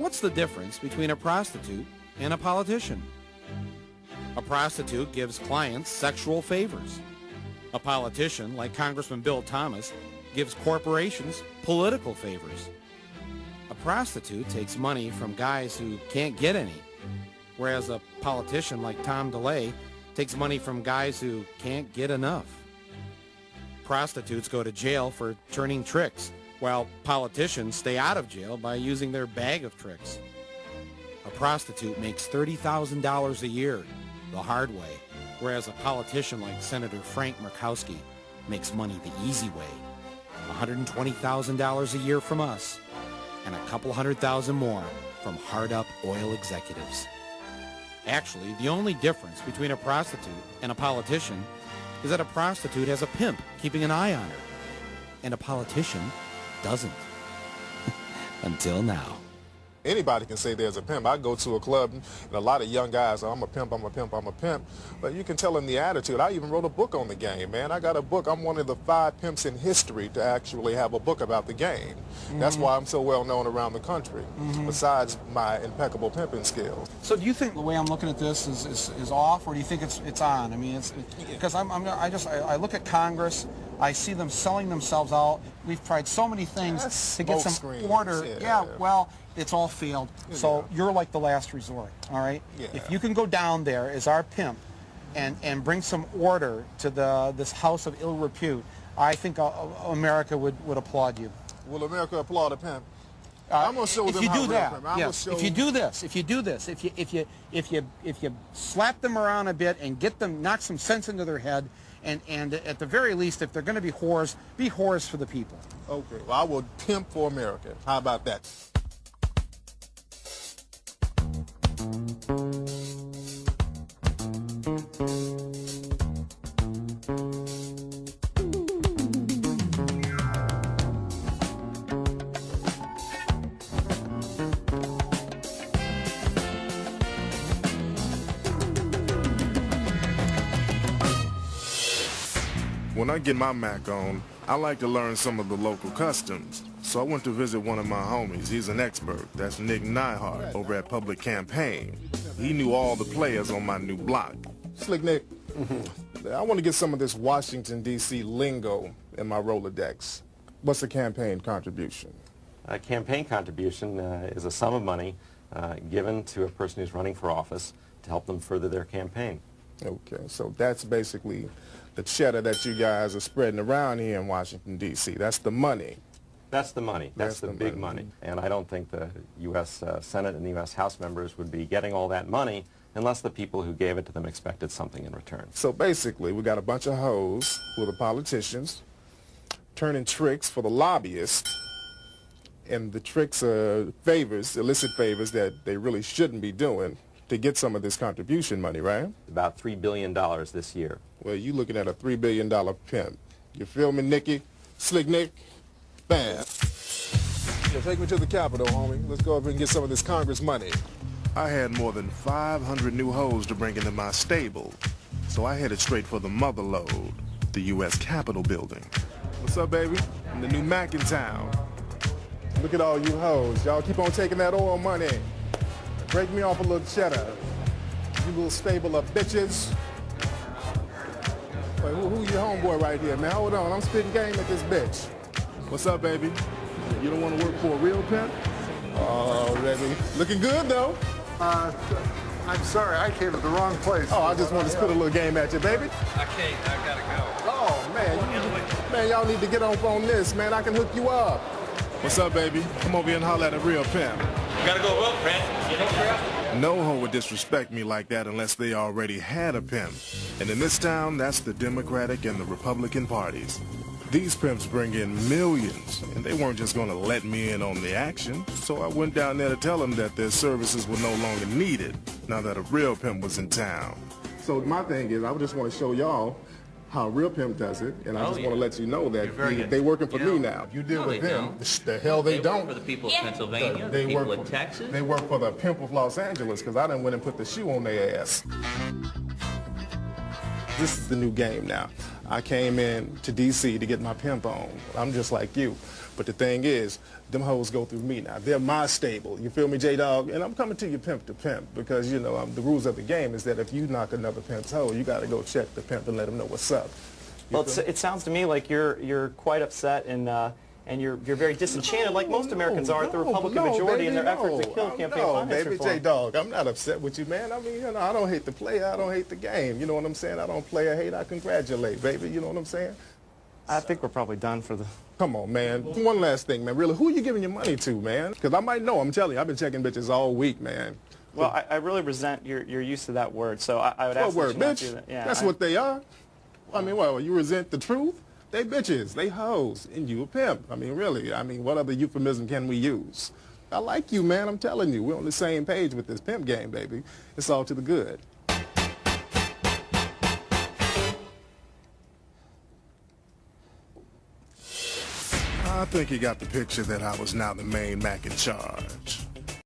What's the difference between a prostitute and a politician? A prostitute gives clients sexual favors. A politician, like Congressman Bill Thomas, gives corporations political favors. A prostitute takes money from guys who can't get any, whereas a politician like Tom DeLay takes money from guys who can't get enough. Prostitutes go to jail for turning tricks, while politicians stay out of jail by using their bag of tricks. A prostitute makes $30,000 a year the hard way, whereas a politician like Senator Frank Murkowski makes money the easy way. $120,000 a year from us, and a couple $100,000 more from hard-up oil executives. Actually, the only difference between a prostitute and a politician is that a prostitute has a pimp keeping an eye on her, and a politician doesn't. Until now. Anybody can say there's a pimp. I go to a club and a lot of young guys, I'm a pimp, I'm a pimp, I'm a pimp. But you can tell them the attitude. I even wrote a book on the game, man. I got a book. I'm one of the 5 pimps in history to actually have a book about the game. That's why I'm so well known around the country, besides my impeccable pimping skills. So do you think the way I'm looking at this is off, or do you think it's on? I mean, it's because I look at Congress. I see them selling themselves out. We've tried so many things to get some order. Yeah, well, it's all failed. So you're like the last resort, all right? If you can go down there as our pimp and bring some order to this house of ill repute, I think America would applaud you. Will America applaud a pimp? I'm gonna show them how If you do this, if you slap them around a bit and get them, knock some sense into their head, and at the very least, if they're going to be whores for the people. Okay. Well, I will pimp for America. How about that? When I get my Mac on, I like to learn some of the local customs. So I went to visit one of my homies. He's an expert. That's Nick Nyhart over at Public Campaign. He knew all the players on my new block. Slick Nick, I want to get some of this Washington, D.C. lingo in my Rolodex. What's a campaign contribution? A campaign contribution is a sum of money given to a person who's running for office to help them further their campaign. Okay, so that's basically the cheddar that you guys are spreading around here in Washington, D.C. That's the money. That's the money. That's the big money. And I don't think the U.S. Senate and the U.S. House members would be getting all that money unless the people who gave it to them expected something in return. So basically, we got a bunch of hoes who are the politicians turning tricks for the lobbyists, and the tricks are favors, illicit favors that they really shouldn't be doing to get some of this contribution money, right? About $3 billion this year. Well, you looking at a $3 billion pimp. You feel me, Nicky? Slick Nick? Bam. Yeah, take me to the Capitol, homie. Let's go over and get some of this Congress money. I had more than 500 new hoes to bring into my stable, so I headed straight for the mother lode, the U.S. Capitol building. What's up, baby? I'm the new Mac in town. Look at all you hoes. Y'all keep on taking that oil money. Break me off a little cheddar. You little stable of bitches. Wait, who's your homeboy right here, man? Hold on, I'm spitting game at this bitch. What's up, baby? You don't want to work for a real pimp? Already. Looking good, though. I'm sorry, I came to the wrong place. Oh, I just want to spit a little game at you, baby. I gotta go. Oh, man, y'all need to get on this, man. I can hook you up. What's up, baby? Come over here and holler at a real pimp. Gotta go well, Brent. You know, Brent? No hoe would disrespect me like that unless they already had a pimp. And in this town, that's the Democratic and the Republican parties. These pimps bring in millions, and they weren't just going to let me in on the action. So I went down there to tell them that their services were no longer needed now that a real pimp was in town. So my thing is, I just want to show y'all how a real pimp does it, and I just want to let you know that they working for me now. You deal with them, the hell they don't. For the people of Pennsylvania, They the people work of Texas. They work for the pimp of Los Angeles, because I done went and put the shoe on their ass. This is the new game now. I came in to D.C. to get my pimp on. I'm just like you. But the thing is, them hoes go through me now. They're my stable. You feel me, J-Dog? And I'm coming to you pimp to pimp because, you know, the rules of the game is that if you knock another pimp's hoe, you got to go check the pimp and let him know what's up. Well, it sounds to me like you're quite upset and you're very disenchanted, like most Americans are, at the Republican majority in their effort to kill campaign finance reform. J-Dog, I'm not upset with you, man. I mean, you know, I don't hate the player, I don't hate the game. You know what I'm saying? I don't play or hate, I congratulate, baby. You know what I'm saying? I think we're probably done for the... Come on, man. One last thing, man. Really, who are you giving your money to, man? Because I might know. I'm telling you, I've been checking bitches all week, man. Well, I really resent your use of that word, so I would ask what word, that you not bitch? do that. Yeah, That's what they are. I mean, well, you resent the truth? They bitches, they hoes, and you a pimp. I mean, really, I mean, what other euphemism can we use? I like you, man, I'm telling you. We're on the same page with this pimp game, baby. It's all to the good. I think you got the picture that I was now the main Mac in charge.